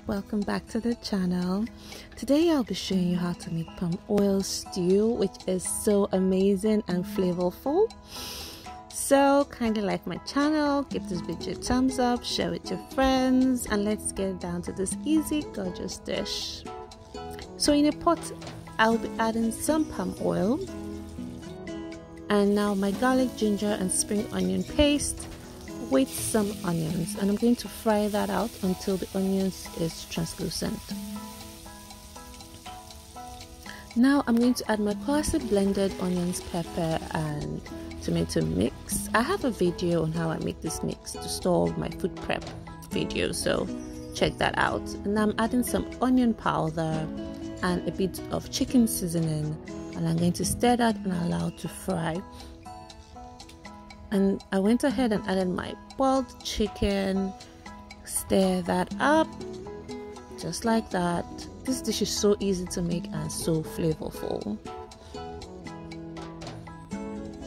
welcome back to the channel. Today I'll be showing you how to make palm oil stew, which is so amazing and flavorful. So kindly like my channel, give this video a thumbs up, share with your friends, and let's get down to this easy gorgeous dish. So in a pot I'll be adding some palm oil and now my garlic, ginger and spring onion paste with some onions, and I'm going to fry that out until the onions is translucent. Now I'm going to add my classic blended onions, pepper and tomato mix. I have a video on how I make this mix to store my food prep video, so check that out. And I'm adding some onion powder and a bit of chicken seasoning, and I'm going to stir that and allow it to fry. And I went ahead and added my boiled chicken, stir that up just like that. This dish is so easy to make and so flavorful.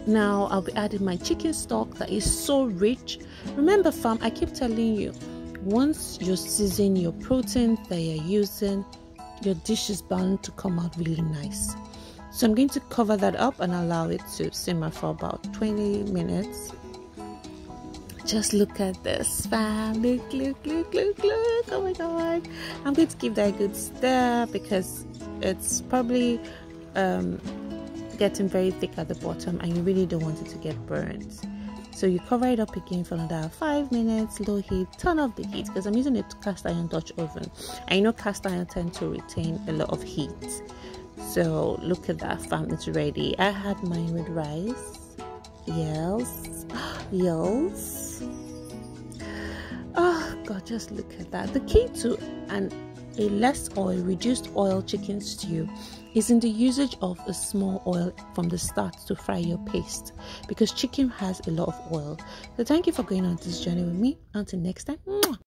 Now I'll be adding my chicken stock that is so rich. Remember fam, I keep telling you, once you season your protein that you're using, your dish is bound to come out really nice. So I'm going to cover that up and allow it to simmer for about 20 minutes. Just look at this, fam. Look. Oh my god. I'm going to give that a good stir because it's probably getting very thick at the bottom and you really don't want it to get burnt. So you cover it up again for another 5 minutes, low heat, turn off the heat because I'm using a cast iron Dutch oven. And you know cast iron tend to retain a lot of heat. So look at that fam, it's ready. I had mine with rice. Yes. Oh god, just look at that. The key to a less oil, reduced oil chicken stew is in the usage of a small oil from the start to fry your paste, because chicken has a lot of oil. So thank you for going on this journey with me. Until next time.